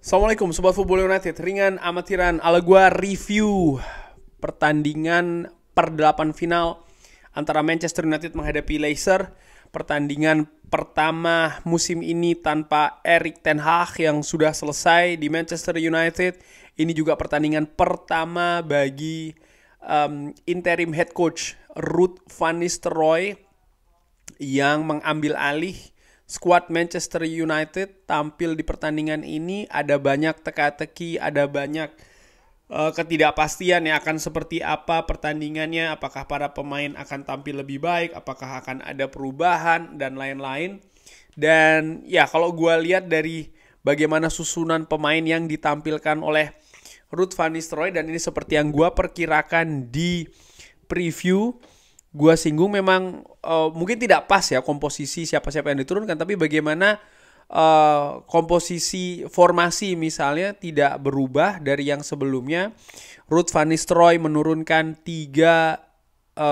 Assalamualaikum Sobat Football United. Ringan amatiran ala gua review pertandingan per-8 final antara Manchester United menghadapi Leicester. Pertandingan pertama musim ini tanpa Erik ten Hag yang sudah selesai di Manchester United. Ini juga pertandingan pertama bagi interim head coach Ruud van Nistelrooy yang mengambil alih skuad Manchester United. Tampil di pertandingan ini ada banyak teka-teki, ada banyak ketidakpastian yang akan seperti apa pertandingannya, apakah para pemain akan tampil lebih baik, apakah akan ada perubahan dan lain-lain. Dan ya kalau gue lihat dari bagaimana susunan pemain yang ditampilkan oleh Ruud van Nistelrooy, dan ini seperti yang gue perkirakan di preview, gue singgung memang mungkin tidak pas ya komposisi siapa-siapa yang diturunkan, tapi bagaimana komposisi formasi misalnya tidak berubah dari yang sebelumnya. Ruud van Nistelrooy menurunkan 4-2-3-1.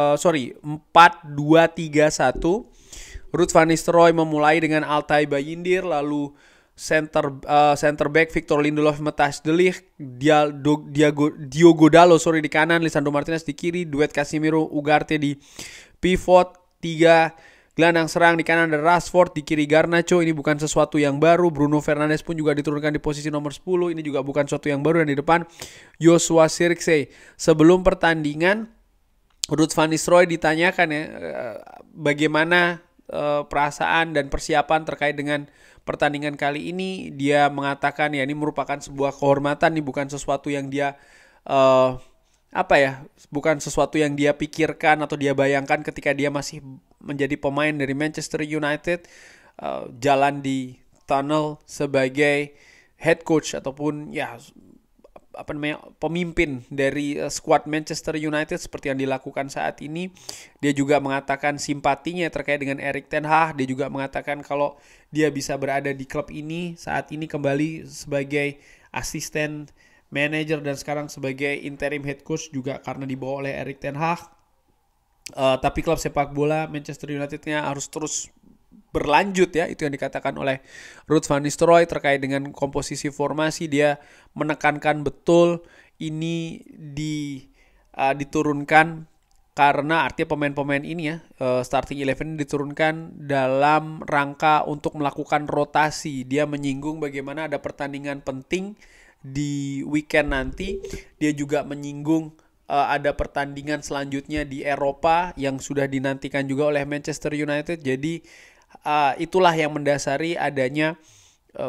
Ruud van Nistelrooy memulai dengan Altay Bayindir, lalu center back Victor Lindelof, Matthijs de Ligt, Diogo Dalot di kanan, Lisandro Martinez di kiri, duet Casemiro Ugarte di pivot, 3 gelandang serang di kanan ada Rashford, di kiri Garnacho. Ini bukan sesuatu yang baru. Bruno Fernandes pun juga diturunkan di posisi nomor 10. Ini juga bukan sesuatu yang baru. Dan di depan Joshua Zirkzee. Sebelum pertandingan Ruud van Nistelrooy ditanyakan ya bagaimana perasaan dan persiapan terkait dengan pertandingan kali ini. Dia mengatakan ya ini merupakan sebuah kehormatan, ini bukan sesuatu yang dia bukan sesuatu yang dia pikirkan atau dia bayangkan ketika dia masih menjadi pemain dari Manchester United, jalan di tunnel sebagai head coach ataupun pemimpin dari skuad Manchester United seperti yang dilakukan saat ini. Dia juga mengatakan simpatinya terkait dengan Erik ten Hag. Dia juga mengatakan kalau dia bisa berada di klub ini saat ini kembali sebagai asisten manager dan sekarang sebagai interim head coach juga karena dibawa oleh Erik ten Hag. Tapi klub sepak bola Manchester United-nya harus terus berlanjut ya, itu yang dikatakan oleh Ruud van Nistelrooy terkait dengan komposisi formasi. Dia menekankan betul ini diturunkan karena artinya pemain-pemain ini ya, starting 11 diturunkan dalam rangka untuk melakukan rotasi. Dia menyinggung bagaimana ada pertandingan penting di weekend nanti. Dia juga menyinggung ada pertandingan selanjutnya di Eropa yang sudah dinantikan juga oleh Manchester United. Jadi itulah yang mendasari adanya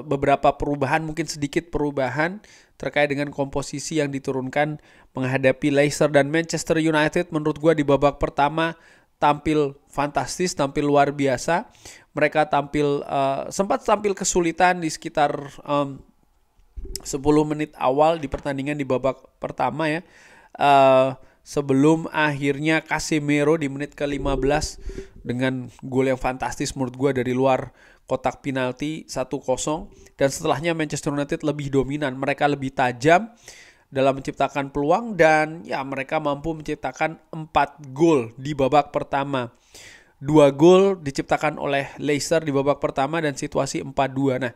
beberapa perubahan, mungkin sedikit perubahan terkait dengan komposisi yang diturunkan menghadapi Leicester. Dan Manchester United menurut gue di babak pertama tampil fantastis, tampil luar biasa. Mereka sempat tampil kesulitan di sekitar 10 menit awal di pertandingan di babak pertama ya. Sebelum akhirnya Casemiro di menit ke-15 dengan gol yang fantastis menurut gue dari luar kotak penalti 1-0. Dan setelahnya Manchester United lebih dominan, mereka lebih tajam dalam menciptakan peluang dan ya mereka mampu menciptakan 4 gol di babak pertama. 2 gol diciptakan oleh Leicester di babak pertama dan situasi 4-2. Nah,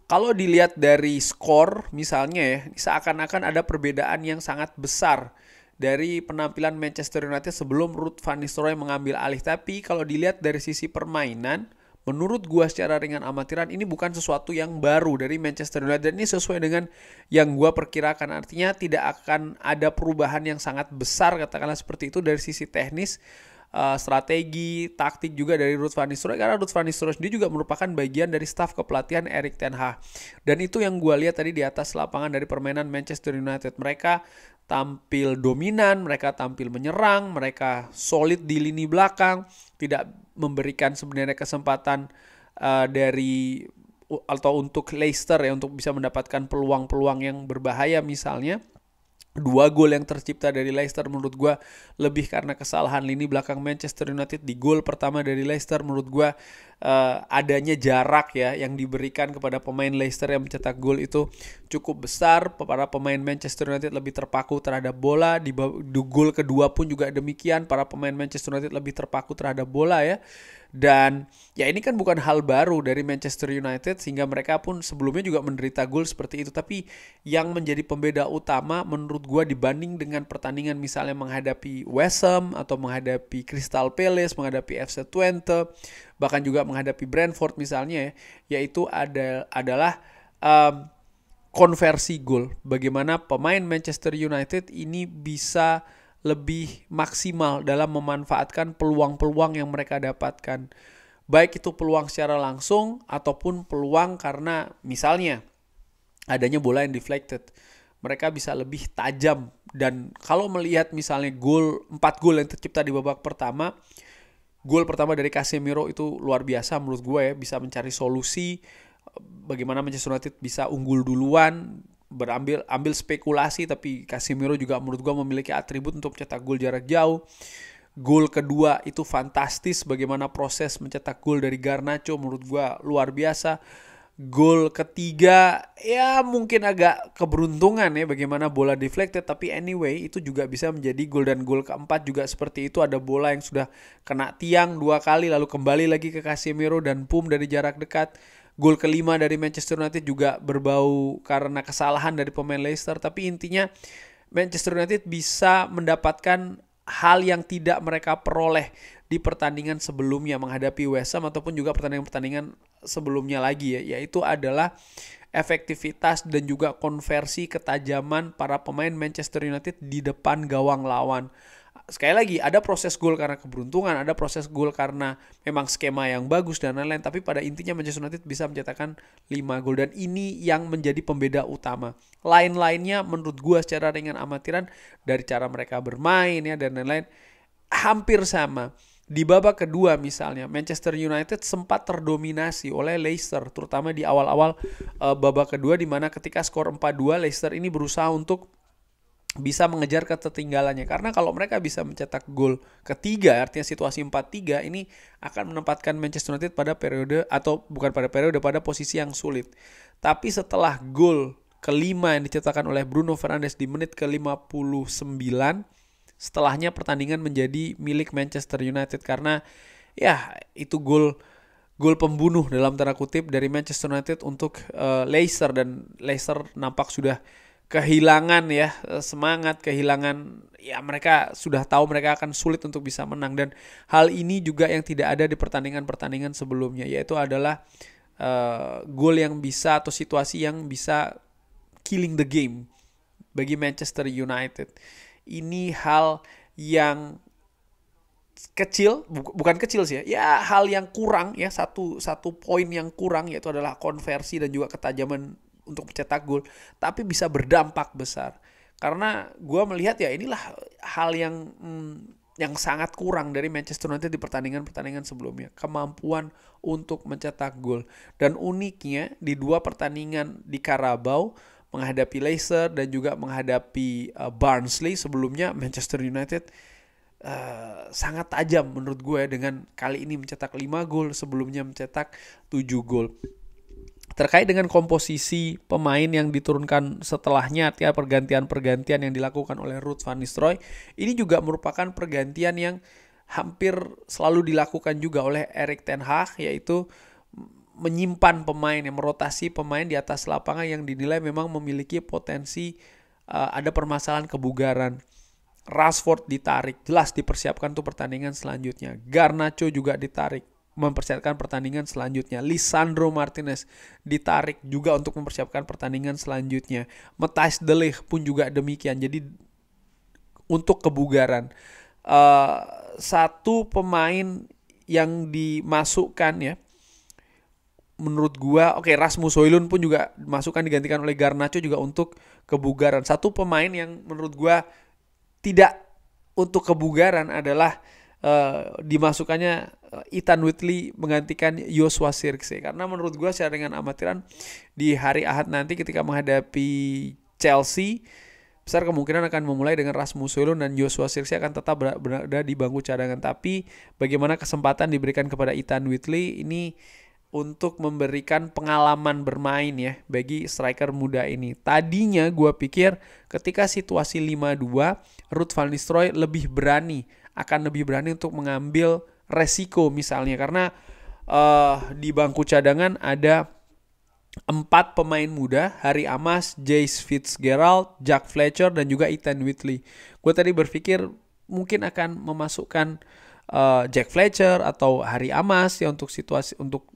kalau dilihat dari skor misalnya ya, seakan-akan ada perbedaan yang sangat besar dari penampilan Manchester United sebelum Ruud van Nistelrooy mengambil alih. Tapi kalau dilihat dari sisi permainan, menurut gua secara ringan amatiran ini bukan sesuatu yang baru dari Manchester United. Ini sesuai dengan yang gua perkirakan. Artinya tidak akan ada perubahan yang sangat besar, katakanlah seperti itu dari sisi teknis, strategi, taktik juga dari Ruud van Nistelrooy, karena Ruud van Nistelrooy sendiri juga merupakan bagian dari staf kepelatihan Erik ten Hag. Dan itu yang gue lihat tadi di atas lapangan dari permainan Manchester United. Mereka tampil dominan, mereka tampil menyerang, mereka solid di lini belakang, tidak memberikan sebenarnya kesempatan untuk Leicester ya untuk bisa mendapatkan peluang-peluang yang berbahaya misalnya. 2 gol yang tercipta dari Leicester menurut gue lebih karena kesalahan lini belakang Manchester United. Di gol pertama dari Leicester menurut gue adanya jarak ya yang diberikan kepada pemain Leicester yang mencetak gol itu cukup besar. Para pemain Manchester United lebih terpaku terhadap bola. Di gol kedua pun juga demikian, para pemain Manchester United lebih terpaku terhadap bola ya. Dan ya ini kan bukan hal baru dari Manchester United, sehingga mereka pun sebelumnya juga menderita gol seperti itu. Tapi yang menjadi pembeda utama menurut gua dibanding dengan pertandingan misalnya menghadapi West Ham atau menghadapi Crystal Palace, menghadapi FC Twente, bahkan juga menghadapi Brentford misalnya, yaitu adalah konversi gol. Bagaimana pemain Manchester United ini bisa lebih maksimal dalam memanfaatkan peluang-peluang yang mereka dapatkan. Baik itu peluang secara langsung ataupun peluang karena misalnya adanya bola yang deflected. Mereka bisa lebih tajam. Dan kalau melihat misalnya 4 gol yang tercipta di babak pertama, gol pertama dari Casemiro itu luar biasa menurut gue ya, bisa mencari solusi bagaimana Manchester United bisa unggul duluan, ambil spekulasi, tapi Casemiro juga menurut gue memiliki atribut untuk mencetak gol jarak jauh. Gol kedua itu fantastis, bagaimana proses mencetak gol dari Garnacho menurut gue luar biasa. Gol ketiga ya mungkin agak keberuntungan ya, bagaimana bola deflected, tapi anyway itu juga bisa menjadi gol. Dan gol keempat juga seperti itu, ada bola yang sudah kena tiang 2 kali lalu kembali lagi ke Casemiro dan dari jarak dekat. Gol kelima dari Manchester United juga berbau karena kesalahan dari pemain Leicester. Tapi intinya Manchester United bisa mendapatkan hal yang tidak mereka peroleh di pertandingan sebelumnya menghadapi West Ham ataupun juga pertandingan-pertandingan sebelumnya lagi ya, yaitu adalah efektivitas dan juga konversi ketajaman para pemain Manchester United di depan gawang lawan. Sekali lagi, ada proses gol karena keberuntungan, ada proses gol karena memang skema yang bagus dan lain-lain, tapi pada intinya Manchester United bisa mencetakkan 5 gol, dan ini yang menjadi pembeda utama. Lain-lainnya menurut gue secara ringan amatiran, dari cara mereka bermain ya dan lain-lain hampir sama. Di babak kedua misalnya, Manchester United sempat terdominasi oleh Leicester, terutama di awal-awal babak kedua, di mana ketika skor 4-2 Leicester ini berusaha untuk bisa mengejar ketertinggalannya. Karena kalau mereka bisa mencetak gol ketiga, artinya situasi 4-3, ini akan menempatkan Manchester United pada pada posisi yang sulit. Tapi setelah gol kelima yang dicetakkan oleh Bruno Fernandes di menit ke-59, setelahnya pertandingan menjadi milik Manchester United, karena ya itu gol pembunuh dalam tanda kutip dari Manchester United untuk Leicester, dan Leicester nampak sudah kehilangan ya semangat, kehilangan ya, mereka sudah tahu mereka akan sulit untuk bisa menang. Dan hal ini juga yang tidak ada di pertandingan-pertandingan sebelumnya, yaitu adalah gol yang bisa atau situasi yang bisa killing the game bagi Manchester United. Ini hal yang kecil, bukan kecil sih ya, hal yang kurang ya, satu poin yang kurang, yaitu adalah konversi dan juga ketajaman untuk mencetak gol, tapi bisa berdampak besar. Karena gue melihat ya inilah hal yang sangat kurang dari Manchester United di pertandingan-pertandingan sebelumnya, kemampuan untuk mencetak gol. Dan uniknya di 2 pertandingan di Carabao, menghadapi Leicester dan juga menghadapi Barnsley sebelumnya, Manchester United sangat tajam menurut gue, dengan kali ini mencetak 5 gol, sebelumnya mencetak 7 gol. Terkait dengan komposisi pemain yang diturunkan setelahnya, artinya pergantian-pergantian yang dilakukan oleh Ruud van Nistelrooy, ini juga merupakan pergantian yang hampir selalu dilakukan juga oleh Erik ten Hag, yaitu menyimpan pemain, yang merotasi pemain di atas lapangan yang dinilai memang memiliki potensi ada permasalahan kebugaran. Rashford ditarik, jelas dipersiapkan untuk pertandingan selanjutnya. Garnacho juga ditarik, mempersiapkan pertandingan selanjutnya. Lisandro Martinez ditarik juga untuk mempersiapkan pertandingan selanjutnya. Matthijs de Ligt pun juga demikian. Jadi untuk kebugaran, satu pemain yang dimasukkan ya, menurut gua Rasmus Højlund pun juga masukkan, digantikan oleh Garnacho juga untuk kebugaran. Satu pemain yang menurut gua tidak untuk kebugaran adalah dimasukkannya Ethan Whitley menggantikan Joshua Zirkzee, karena menurut gue secara dengan amatiran di hari Ahad nanti ketika menghadapi Chelsea, besar kemungkinan akan memulai dengan Rasmus Højlund, dan Joshua Zirkzee akan tetap berada di bangku cadangan. Tapi bagaimana kesempatan diberikan kepada Ethan Whitley ini untuk memberikan pengalaman bermain ya bagi striker muda ini. Tadinya gue pikir ketika situasi 5-2, Ruud van Nistelrooy akan lebih berani untuk mengambil resiko misalnya, karena di bangku cadangan ada 4 pemain muda, Harry Amas, Jace Fitzgerald, Jack Fletcher, dan juga Ethan Whitley. Gue tadi berpikir mungkin akan memasukkan Jack Fletcher atau Harry Amas ya untuk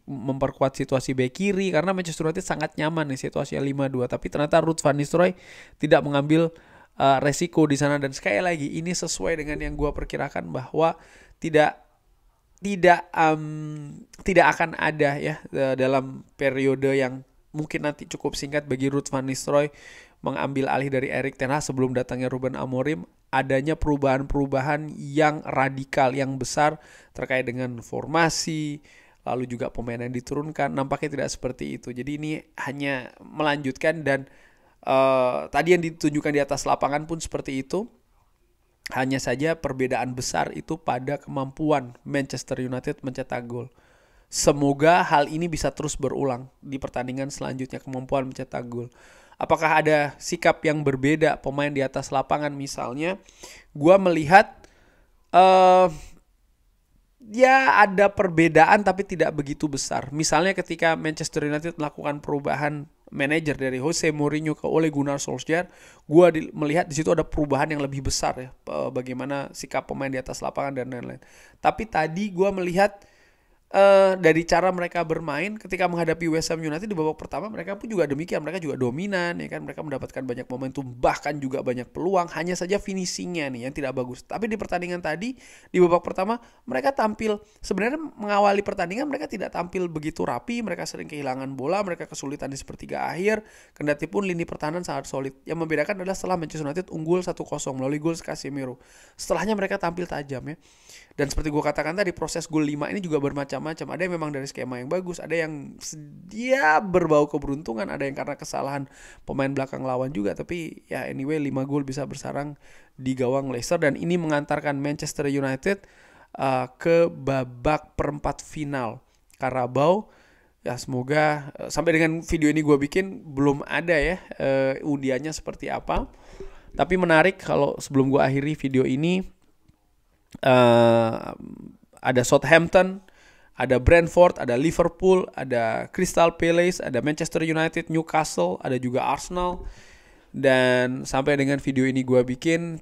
memperkuat situasi bek kiri, karena Manchester United sangat nyaman nih situasinya 5-2. Tapi ternyata Ruud van Nistelrooy tidak mengambil resiko di sana, dan sekali lagi ini sesuai dengan yang gue perkirakan bahwa tidak akan ada ya dalam periode yang mungkin nanti cukup singkat bagi Ruud van Nistelrooy mengambil alih dari Erik ten Hag sebelum datangnya Ruben Amorim, adanya perubahan-perubahan yang radikal, yang besar terkait dengan formasi, lalu juga pemain yang diturunkan, nampaknya tidak seperti itu. Jadi ini hanya melanjutkan, dan tadi yang ditunjukkan di atas lapangan pun seperti itu. Hanya saja perbedaan besar itu pada kemampuan Manchester United mencetak gol. Semoga hal ini bisa terus berulang di pertandingan selanjutnya, kemampuan mencetak gol. Apakah ada sikap yang berbeda pemain di atas lapangan misalnya? Gua melihat ya ada perbedaan tapi tidak begitu besar. Misalnya ketika Manchester United melakukan perubahan manajer dari Jose Mourinho ke Ole Gunnar Solskjaer, gue melihat di situ ada perubahan yang lebih besar ya, bagaimana sikap pemain di atas lapangan dan lain-lain. Tapi tadi gue melihat dari cara mereka bermain ketika menghadapi West Ham United di babak pertama, mereka pun juga demikian, mereka juga dominan ya kan, mereka mendapatkan banyak momentum, bahkan juga banyak peluang, hanya saja finishingnya nih yang tidak bagus. Tapi di pertandingan tadi di babak pertama mereka tampil, sebenarnya mengawali pertandingan mereka tidak tampil begitu rapi, mereka sering kehilangan bola, mereka kesulitan di sepertiga akhir, kendati pun lini pertahanan sangat solid. Yang membedakan adalah setelah Manchester United unggul 1-0 melalui gol Casemiro, setelahnya mereka tampil tajam ya. Dan seperti gue katakan tadi, proses gol 5 ini juga bermacam-macam. Ada yang memang dari skema yang bagus, ada yang dia berbau keberuntungan, ada yang karena kesalahan pemain belakang lawan juga. Tapi ya anyway 5 gol bisa bersarang di gawang Leicester, dan ini mengantarkan Manchester United ke babak perempat final Carabao. Ya semoga sampai dengan video ini gue bikin belum ada ya undiannya seperti apa. Tapi menarik kalau sebelum gue akhiri video ini, ada Southampton, ada Brentford, ada Liverpool, ada Crystal Palace, ada Manchester United, Newcastle, ada juga Arsenal. Dan sampai dengan video ini gue bikin,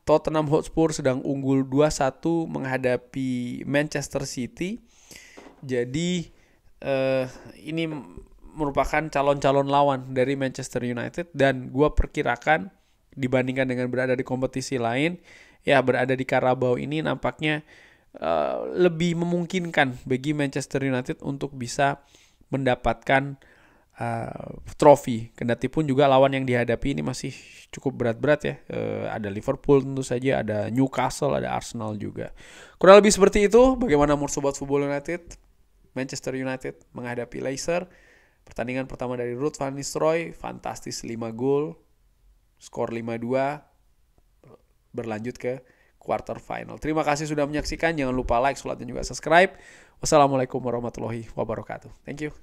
Tottenham Hotspur sedang unggul 2-1 menghadapi Manchester City. Jadi ini merupakan calon-calon lawan dari Manchester United, dan gue perkirakan dibandingkan dengan berada di kompetisi lain, ya berada di Carabao ini nampaknya lebih memungkinkan bagi Manchester United untuk bisa mendapatkan trofi. Kendati pun juga lawan yang dihadapi ini masih cukup berat-berat ya. Ada Liverpool tentu saja, ada Newcastle, ada Arsenal juga. Kurang lebih seperti itu. Bagaimana Sobat Football United? Manchester United menghadapi Leicester. Pertandingan pertama dari Ruud van Nistelrooy, fantastis 5 gol. Skor 5-2, berlanjut ke quarter final. Terima kasih sudah menyaksikan. Jangan lupa like, share, dan juga subscribe. Wassalamualaikum warahmatullahi wabarakatuh. Thank you.